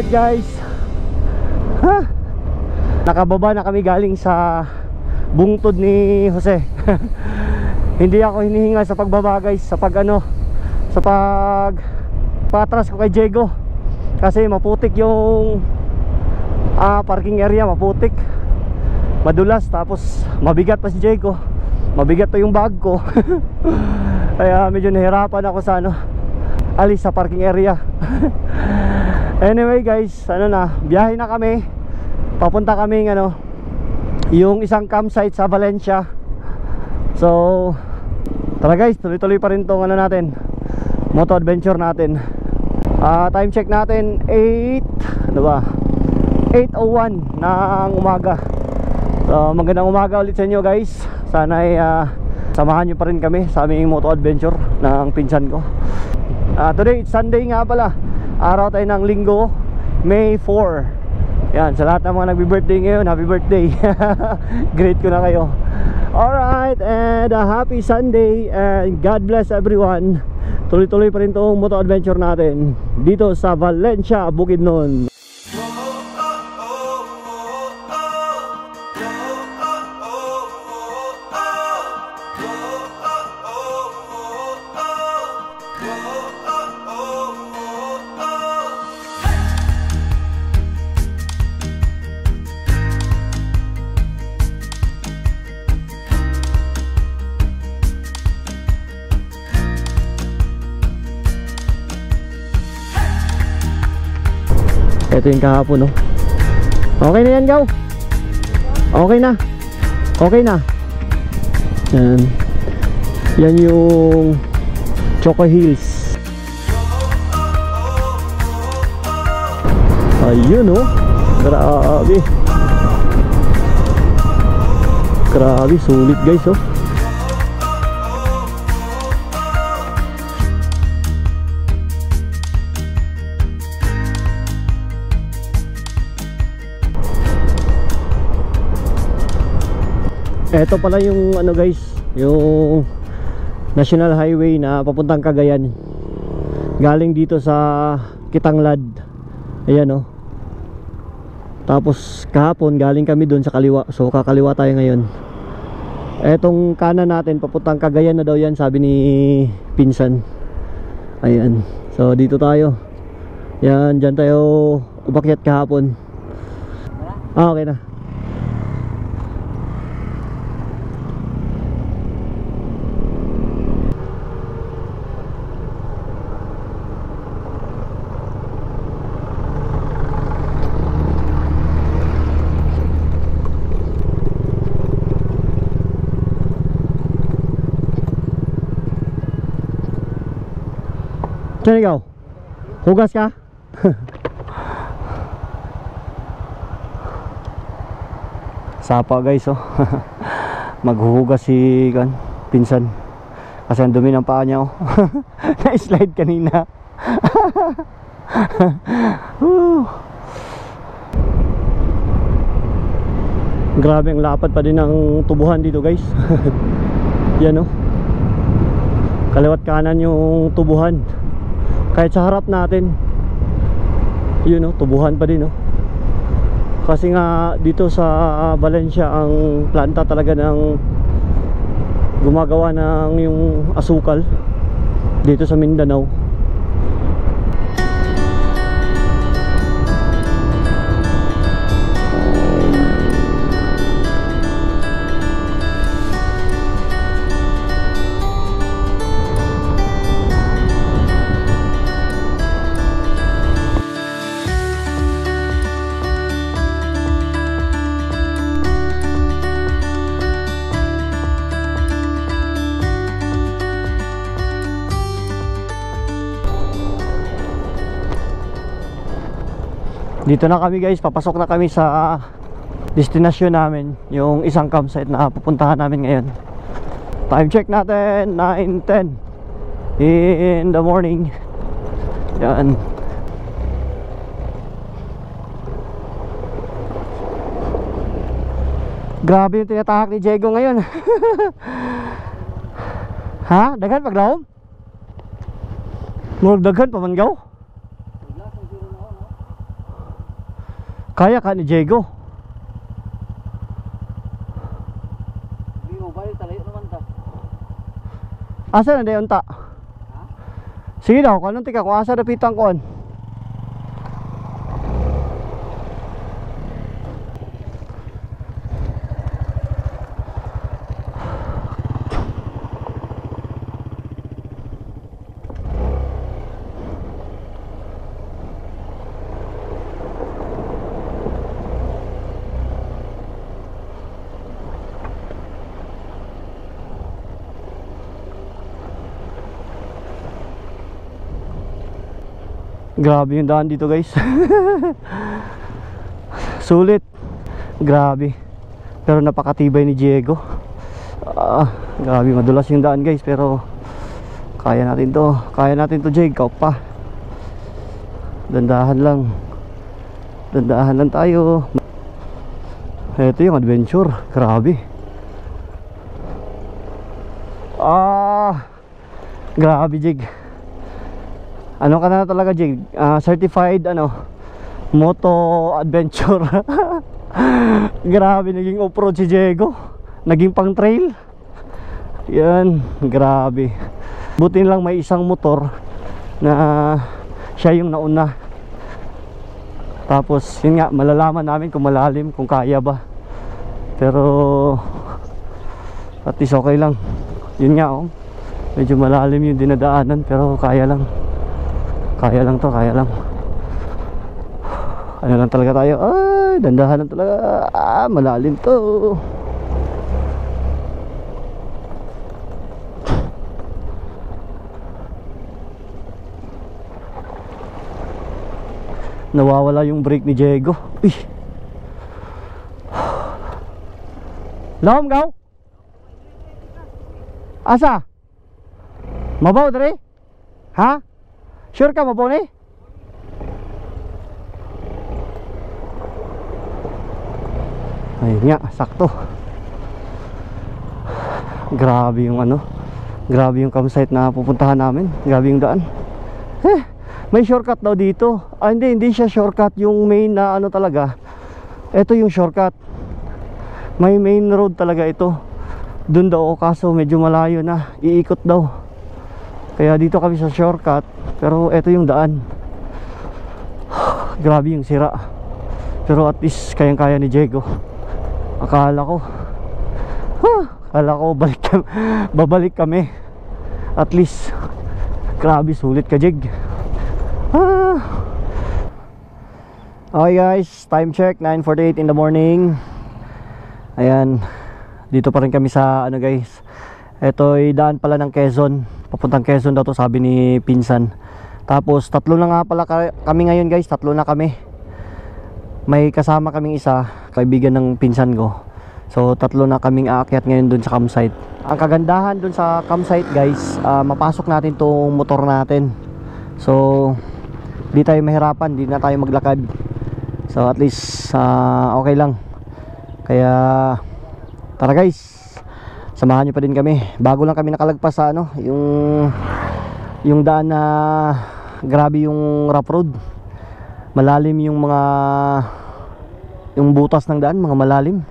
Alright guys, nakababa na kami galing sa bungtod ni Jose. Hindi ako hinihinga sa pagbaba guys, sa patras ko kay Diego. Kasi maputik yung parking area, maputik, madulas, tapos mabigat pa si Diego, mabigat pa yung bag ko. Kaya medyo nahirapan ako sa alis sa parking area. Anyway guys, biyahe na kami. Papunta kami yung isang campsite sa Valencia. So tara guys, tuloy-tuloy pa rin tong natin, moto adventure natin. Time check natin 8:01 ng umaga. So magandang umaga ulit sa inyo guys. Sana ay samahan nyo pa rin kami sa aming moto adventure ng pinsan ko. Today it's Sunday nga pala, araw tayo ng linggo, May 4. Yan, sa lahat ng mga nagbi-birthday ngayon, happy birthday. Great ko na kayo. Alright, and happy Sunday, and God bless everyone. Tuloy-tuloy pa rin itong moto adventure natin dito sa Valencia, Bukidnon. Ito yung kahapon, no? Okay na yan, Gaw. Okay na. Okay na. Yan. Yan yung Choco Hills. Ayun, no? Grabe. Grabe, sulit guys, oh. Ito pala yung guys, yung National Highway na papuntang Cagayan. Galing dito sa Kitanglad. Ayan, oh. Tapos kahapon galing kami doon sa kaliwa. So kakaliwa tayo ngayon. Etong kanan natin papuntang Cagayan na daw yan, sabi ni pinsan. Ayan. So dito tayo. Yan, dyan tayo umakyat kahapon. Okay na. Saan ikaw? Hugas ka? Sapa guys, oh. Maghuhugas si pinsan kasi ang dumi ng paa niya, oh. Na-slide kanina. Grabe, ang lapad pa din ng tubuhan dito guys. Yan, oh. Kaliwat kanan yung tubuhan. Kahit sa harap natin, yun, oh, tubuhan pa din, oh. Kasi nga dito sa Valencia, ang planta talaga ng gumagawa ng yung asukal dito sa Mindanao. Dito na kami guys, papasok na kami sa destinasyon namin, yung isang campsite na pupuntahan namin ngayon. Time check natin 9:10 in the morning. Yan. Grabe yung tinatahak ni Diego ngayon. Ha? Daghan paglawom? Murag daghan pa man gaw? Kaya ka ni Diego. Hindi mo balik talayo naman ta. Asa na dayon ta? Sige daw, kanong tika kung asa napitang kon. Grabe yung daan dito guys. Sulit. Grabe. Pero napakatibay ni Diego. Grabe, madulas yung daan guys. Pero kaya natin to. Kaya natin to, Diego pa. Dandahan lang. Dandahan lang tayo. Ito yung adventure. Grabe. Grabe, Diego. Ano ka na talaga, Jig? Certified moto adventure. Grabe, naging off-road si Diego. Naging pang trail. Yan, grabe. Buti lang may isang motor na siya yung nauna. Tapos yun nga, malalaman namin kung malalim, kung kaya ba. Pero at least okay lang. Yun nga, medyo malalim yung dinadaanan, pero kaya lang. Kaya lang to, kaya lang. Ano lang talaga tayo. Ay, dandahan lang talaga. Malalim to. Nawawala yung brake ni Diego. Uy. Lahom gaw? Asa? Mabaw dre? Ha? Sure ka mabaw ni? Ayun nga, sakto. Grabe yung grabe yung campsite na pupuntahan namin. Grabe yung daan. May shortcut daw dito. Hindi siya shortcut. Yung main na talaga. Ito yung shortcut. May main road talaga ito. Doon daw, kaso medyo malayo na. Iikot daw. Kaya dito kami sa shortcut. Pero ito yung daan. Grabe yung sira. Pero at least kayang-kaya ni Diego. Akala ko babalik kami. At least. Grabe, sulit ka, Jig. Okay guys, time check 9:48 in the morning. Ayan, dito pa rin kami sa guys. Ito'y daan pala ng Quezon. Papuntang Quezon daw to, sabi ni pinsan. Tapos tatlo na nga pala kami ngayon guys. Tatlo na kami. May kasama kaming isa, kaibigan ng pinsan ko. So tatlo na kaming aakyat ngayon dun sa campsite. Ang kagandahan dun sa campsite guys, mapasok natin tong motor natin. So di tayo mahirapan, di na tayo maglakad. So at least okay lang. Kaya tara guys, samahan nyo pa din kami. Bago lang kami nakalagpas sa yung daan na grabe yung rough road. Malalim yung yung butas ng daan, mga malalim.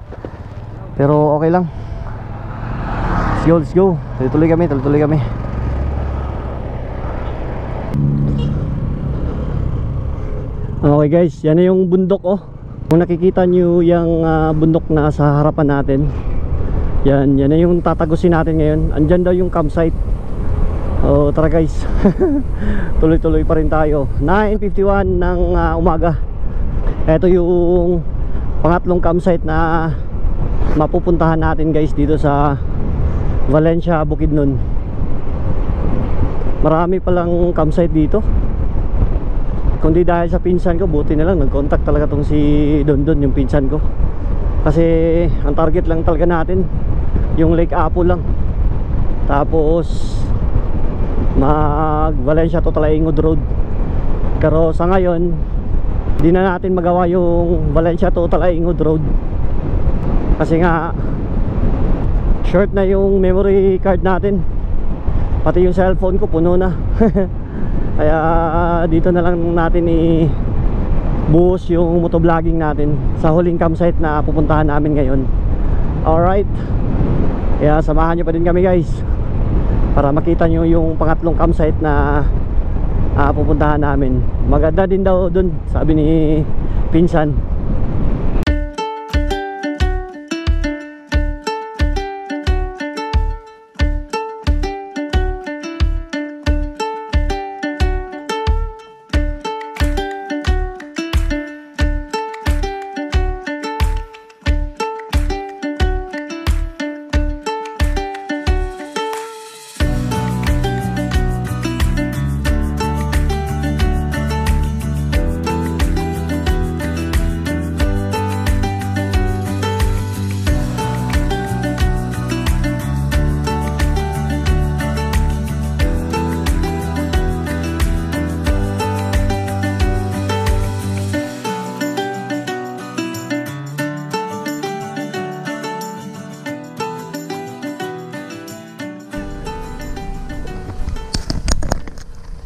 Pero okay lang. Let's go. Tuloy kami. Okay guys, yan na yung bundok Kung nakikita nyo yung bundok na sa harapan natin, yan na yung tatagusin natin ngayon. Andyan daw yung campsite. Tara guys. Tuloy pa rin tayo. 9:51 ng umaga. Ito yung pangatlong campsite na mapupuntahan natin guys dito sa Valencia, Bukidnon. Marami palang campsite dito. Kundi dahil sa pinsan ko, buti na lang nag-contact talaga tong si Dondon, yung pinsan ko. Kasi ang target lang talaga natin yung Lake Apo lang. Tapos mag Valencia to Talaingod Road. Pero sa ngayon di na natin magawa yung Valencia to Talaingod Road kasi nga short na yung memory card natin. Pati yung cellphone ko puno na. Kaya dito na lang natin buhos yung motovlogging natin sa huling campsite na pupuntahan namin ngayon. Alright, kaya samahan nyo pa din kami guys para makita nyo yung pangatlong campsite na pupuntahan namin. Maganda din daw dun, sabi ni pinsan.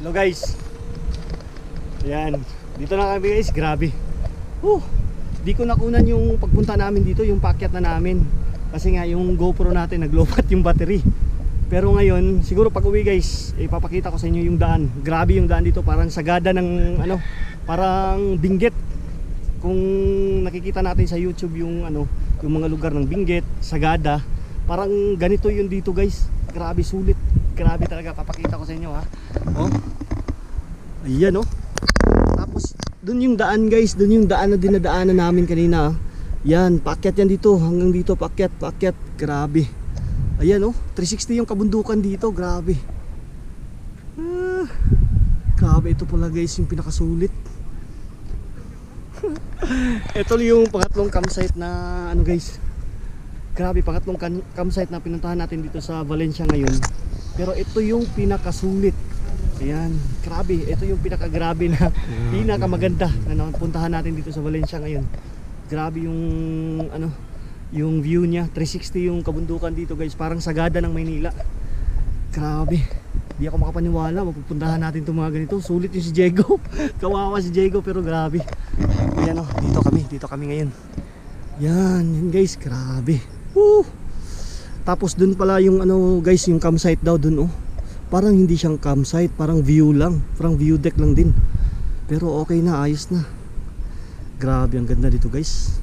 Hello guys. Ayan, dito na kami guys, grabe. Di ko nakunan yung pagpunta namin dito, yung paakyat na namin. Kasi nga yung GoPro natin naglobat yung battery. Pero ngayon, siguro pag uwi guys, ipapakita ko sa inyo yung daan. Grabe yung daan dito, parang sagada ng ano, parang Benguet. Kung nakikita natin sa YouTube yung ano, yung mga lugar ng Benguet, sagada, parang ganito yun dito guys. Grabe sulit. Grabe talaga, papakita ko sa inyo ha. Ayan Tapos dun yung daan guys, dun yung daan na dinadaanan namin kanina. Yan, paakyat yan dito, hanggang dito paakyat, grabe. Ayan 360 yung kabundukan dito, grabe. Grabe, ito pala guys yung pinakasulit. Ito yung pangatlong campsite na ano guys. Grabe, pangatlong campsite na pinuntahan natin dito sa Valencia ngayon. Pero ito yung pinakasulit. Ayan, grabe, ito yung pinakagrabe na pinakamaganda na napuntahan natin dito sa Valencia ngayon. Grabe yung ano, yung view niya, 360 yung kabundukan dito guys, parang sagada ng Maynila. Grabe. Di ako makapaniwala, mapupuntahan natin itong mga ganito. Sulit yung si Diego. Kawawa si Diego pero grabe. Ayan dito kami ngayon. Yan guys, grabe. Tapos dun pala yung ano guys, yung campsite daw dun parang hindi siyang campsite, parang view lang, parang view deck lang din. Pero okay na, ayos na. Grabe, ang ganda dito guys.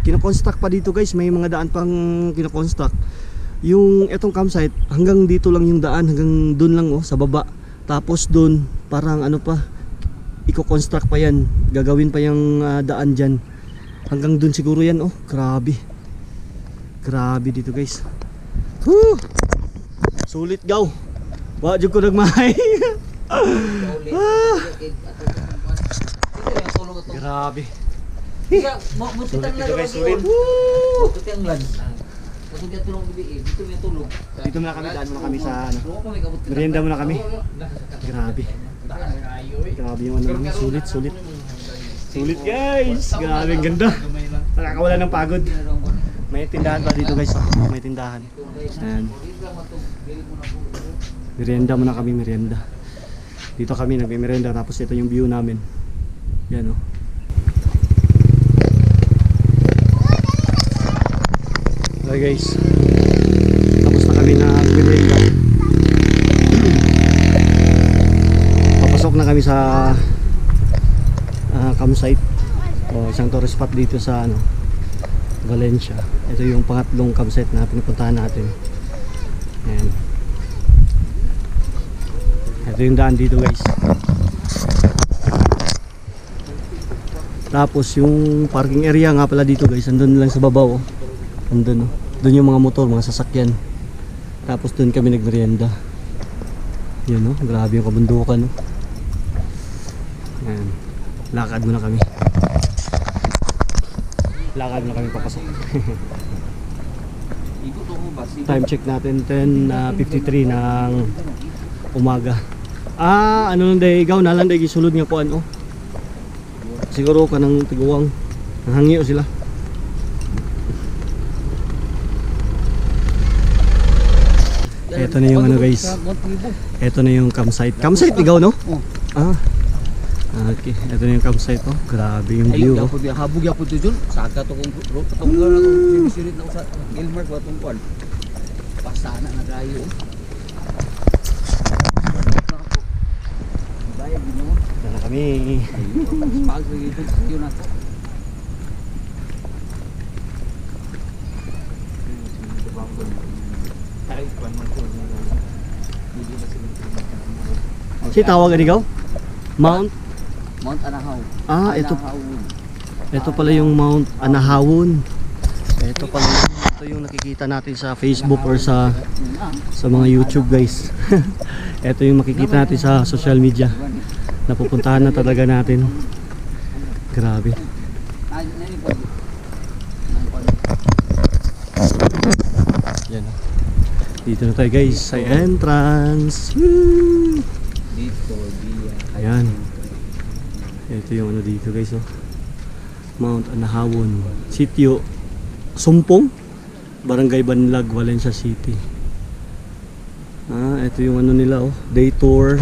Kino-construct pa dito guys, may mga daan pang kino-construct. Yung etong campsite, hanggang dito lang yung daan, hanggang dun lang sa baba. Tapos dun, parang ano pa, i-construct pa yan, gagawin pa yung daan dyan. Hanggang dun siguro yan grabe. Grabe dito guys. Sulit gaw. Wajud ko nagmahay. Grabe. Dito muna kami, daan muna kami sa ano. Merienda muna kami. Grabe. Grabe yung ano, sulit. Sulit guys. Grabe, ang ganda. Nakakawala ng pagod. May tindahan pa dito guys. May tindahan. Ayan. Merienda muna kami, merienda. Dito kami nagme-merienda, tapos ito yung view namin. Yan Okay guys, tapos na kami nag-merienda. Papasok na kami sa campsite isang tourist spot dito sa Valencia. Ito yung pangatlong campsite na pinupuntahan natin. Ayan. Ito yung daan dito guys. Tapos yung parking area nga pala dito guys, andun lang sa babaw andun doon yung mga motor, mga sasakyan. Tapos doon kami nagmerienda. Yun grabe yung kabundukan Ayan. Lakad muna kami. Lakad muna kami papasok. Time check natin 10:53 ng umaga. Ano nang day ikaw nalang day gisulod nga kuan siguro kanang tiguwang nangangyo sila. Ito na yung guys. Ito na yung campsite. Campsite ikaw Okay, ito na yung campsite oh. Grabe yung view oh. Habog yapon to Jun. Saka to kung patunggan ako sirit na sa Gilmar ko atong kuan. Pasana na dayo. Bayag din mo. Dala kami. Pag yun ako. Si tawag ikaw? Mount? Mount Anahaw. Ah, ito. Anahawon. Ito pala yung Mount Anahawon. Ito pala yung nakikita natin sa Facebook or sa mga YouTube guys. Ito yung makikita natin sa social media. Napupuntahan na talaga natin. Grabe. Yan. Dito na tayo guys sa entrance. Woo! Dito, diya. Ayan. Ito yung ano dito guys oh. Mount Anahawon, Sitio Sumpong, Barangay Banlag, Valencia City. Ah, ito yung ano nila oh. Day tour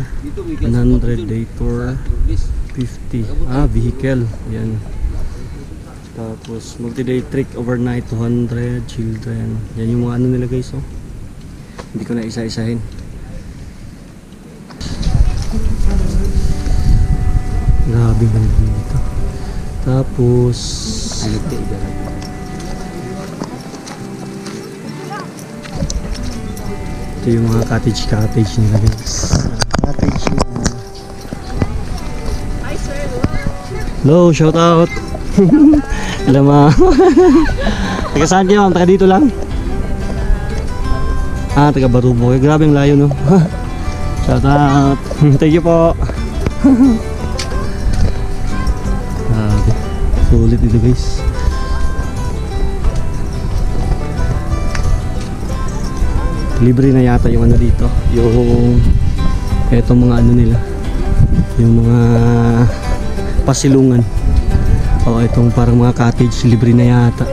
100, day tour 50. Ah, vehicle. Ayan. Tapos multi-day trek overnight 200, children. Yan yung mga ano nila guys oh. Hindi ko na isa-isahin. Grabe man dito. Tapos ito yung mga cottage nila guys. Cottage nila. Hello, shout out. Hello ma. Taga saan kayo ma'am? Taga dito lang? Ah, taga Barubo. Grabe ang layo no. Shout out. Thank you po. Sulit dito guys. Libre na yata yung ano dito. Yung etong mga ano nila. Yung mga pasilungan. O itong parang mga cottage libre na yata.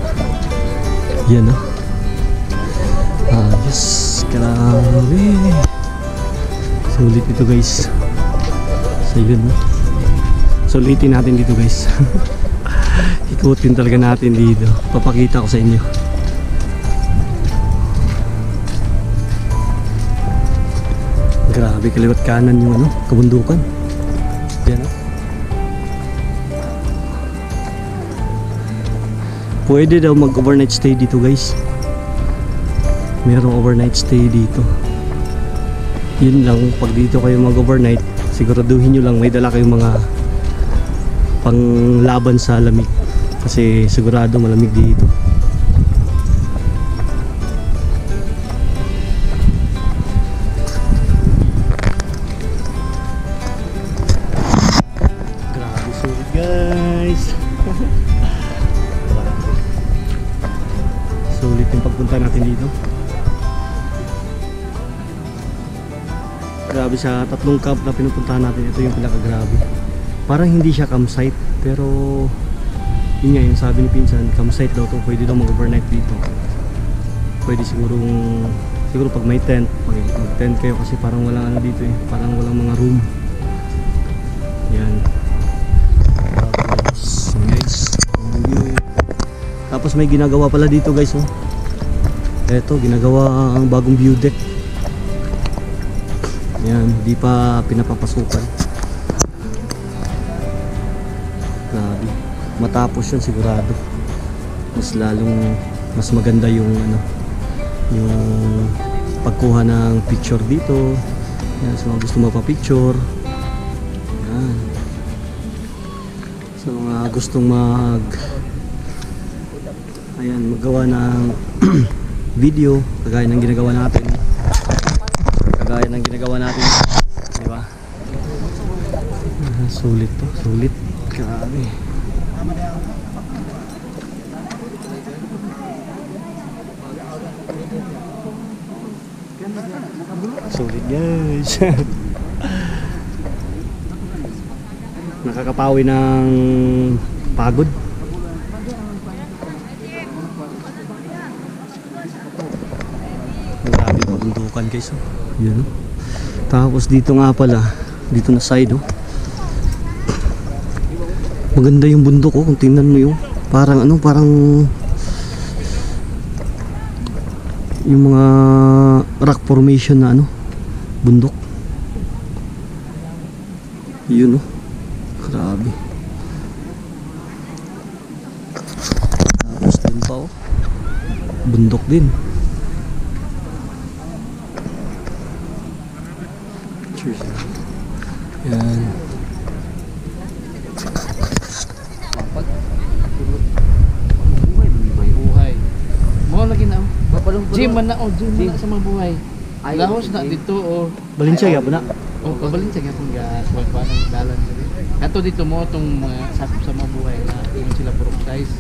Yan oh. Yes. Grabe. Sulit dito guys. So yun oh. Sulitin natin dito guys. Ikutin talaga natin dito. Papakita ko sa inyo. Grabe, kaliwat kanan yung ano, kabundukan. Yan o. Pwede daw mag overnight stay dito guys. Merong overnight stay dito. Yun lang, pag dito kayo mag overnight, siguraduhin nyo lang may dala kayong mga panglaban sa lamig. Kasi sigurado malamig dito. Grabe sulit guys. Sulit yung pagpunta natin dito. Grabe sa tatlong camp na pinupuntahan natin. Ito yung pinakagrabe. Parang hindi siya campsite pero yun nga yung sabi ni Pinsan, campsite daw to, pwede daw mag-overnight dito. Pwede siguro pag may tent, mag-tent kayo kasi parang walang ano dito eh, parang walang mga room. Yan. Tapos guys, tapos may ginagawa pala dito guys oh. Eto, ginagawa ang bagong view deck. Yan, di pa pinapapasukan. Grabe. Matapos yun sigurado mas maganda yung ano, yung pagkuha ng picture dito. Yan, sa mga gusto magpa-picture. Yan. Sa mga gustong maggawa ng video kagaya ng ginagawa natin. Di ba? Sulit to, sulit. Grabe. Sulit guys. Nakakapawi ng pagod. Grabe pabundukan guys oh. Yan oh. Tapos dito nga pala, dito na side oh. Maganda yung bundok oh, kung tingnan mo yung parang ano, parang yung mga rock formation na ano, bundok. Yun oh. Grabe. Tapos din pa oh. Bundok din. Cheers. Yan. Buhay. Mo lagi na. Gym man na oh, gym man na sa mga buhay. Lahos na dito oh. Balinsya po na. Oh, kabalin sa gatong gas, wala pa nang dalan diri. Ato dito mo tong mga sakop sa mga buhay na yung sila purok size.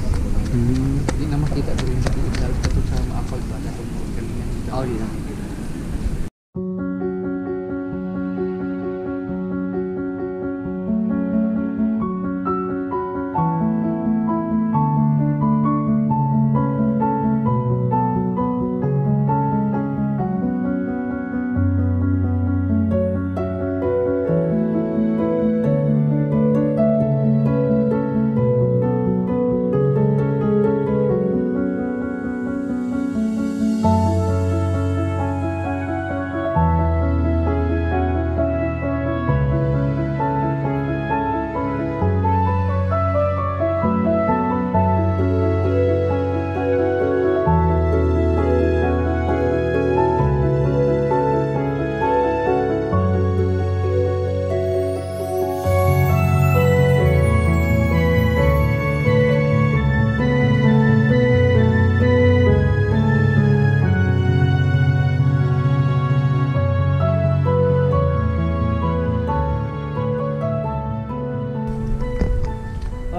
Hindi na makita diri sa illegal kato sa maakol ba na tong galingan dito. Oh, di na.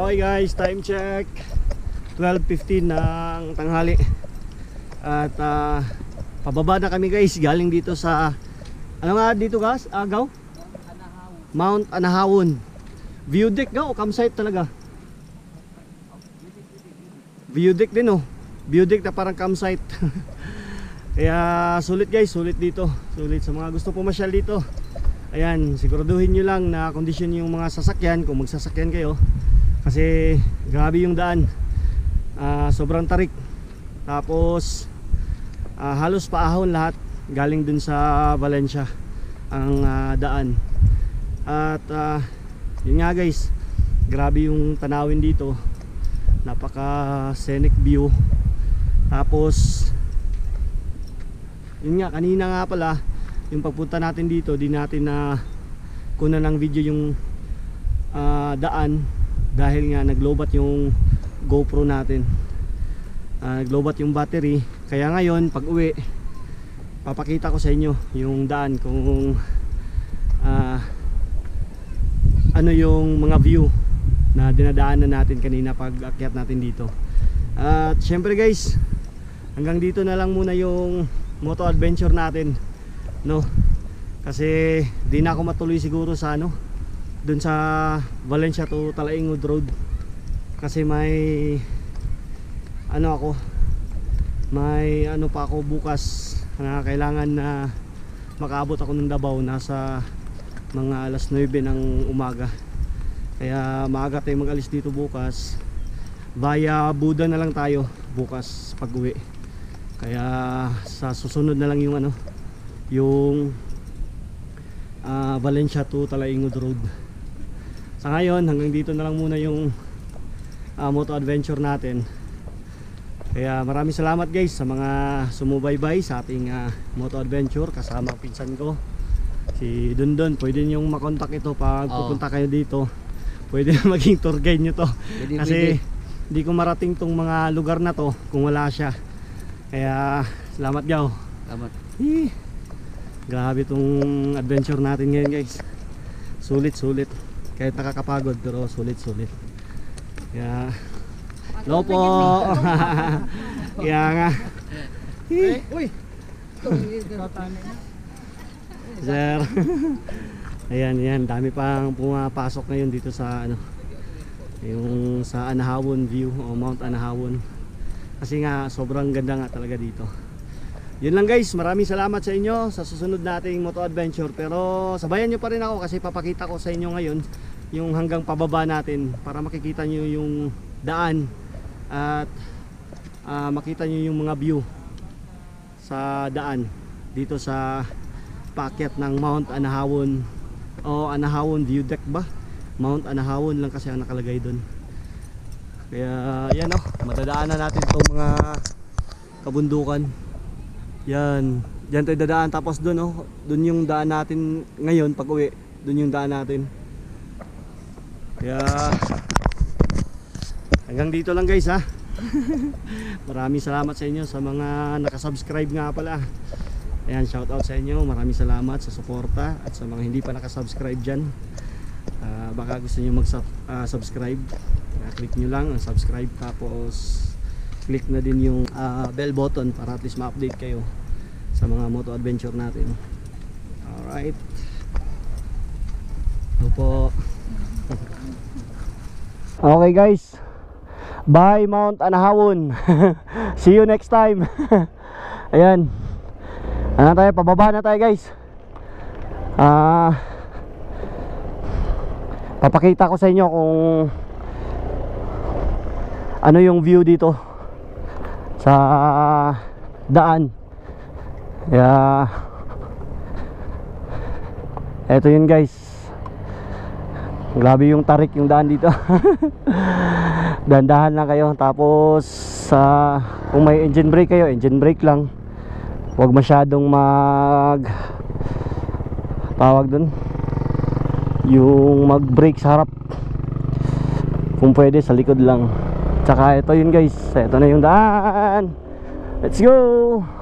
Okay guys, time check 12:15 ng tanghali. At pababa na kami guys, galing dito sa ano nga dito guys? Agaw? Mount Anahawon. View deck ga o campsite talaga? View deck din oh. View deck na parang campsite. Kaya sulit guys, sulit dito. Sulit sa mga gusto pumasyal dito. Ayan, siguraduhin nyo lang na kondisyon yung mga sasakyan kung magsasakyan kayo. Kasi grabe yung daan, sobrang tarik. Tapos halos paahon lahat. Galing dun sa Valencia ang daan. At yun nga guys, grabe yung tanawin dito. Napaka scenic view. Tapos yun nga, kanina nga pala yung pagpunta natin dito, di natin na kunan ng video yung daan. Dahil nga naglobat yung GoPro natin, naglobat yung battery. Kaya ngayon pag uwi papakita ko sa inyo yung daan, kung ano yung mga view na dinadaanan natin kanina pag akyat natin dito. At syempre guys, hanggang dito na lang muna yung moto adventure natin, no? Kasi di na ako matuloy siguro sa ano, dun sa Valencia to Talaingod Road. Kasi may ano ako, may ano pa ako bukas na kailangan na makaabot ako ng Davao. Nasa mga alas 9 ng umaga. Kaya maaga tayo mag-alis dito bukas. Via Buda na lang tayo bukas pag uwi. Kaya sa susunod na lang yung ano, yung Valencia to Talaingod Road. Sa ngayon, hanggang dito na lang muna yung moto adventure natin. Kaya maraming salamat guys sa mga sumubaybay sa ating moto adventure. Kasama ang pinsan ko, si Dundon. Pwede nyo makontak ito pag pupunta kayo dito. Pwede na maging tour guide nyo to. Kasi hindi ko marating tong mga lugar na to kung wala siya. Kaya salamat yaw. Salamat. Grabe tong adventure natin ngayon guys. Sulit sulit. Kahit nakakapagod pero sulit sulit. Kaya hello po. Kaya nga. Uy. Sir. Ayan, yan, dami pang pumapasok ngayon dito sa ano, yung sa Anahawon view o Mount Anahawon. Kasi nga sobrang ganda nga talaga dito. Yun lang guys, maraming salamat sa inyo sa susunod nating moto adventure. Pero sabayan nyo pa rin ako kasi papakita ko sa inyo ngayon yung hanggang pababa natin para makikita nyo yung daan at makita nyo yung mga view sa daan dito sa paakyat ng Mount Anahawon o Anahawon View Deck ba? Mount Anahawon lang kasi ang nakalagay doon. Kaya yan madadaanan natin itong mga kabundukan. Yan, dyan tayo dadaan, tapos doon doon yung daan natin ngayon pag uwi. Doon yung daan natin. Kaya hanggang dito lang guys ha. Maraming salamat sa inyo sa mga nakasubscribe nga pala. Ayan, shout out sa inyo. Maraming salamat sa suporta at sa mga hindi pa nakasubscribe dyan. Baka gusto nyo mag-subscribe, click nyo lang ang subscribe, tapos click na din yung bell button para at least ma-update kayo sa mga moto adventure natin. Alright, ito po. Okay guys, bye Mount Anahawon. See you next time. Ayan, ano tayo, pababa na tayo guys. Papakita ko sa inyo kung ano yung view dito sa daan. Eto yun guys. Grabe yung tarik yung daan dito. Dahan-dahan lang kayo. Tapos kung may engine brake kayo, engine brake lang. Huwag masyadong tawag dun, yung mag brake sa harap. Kung pwede sa likod lang. Tsaka ito yun guys, ito na yung daan. Let's go!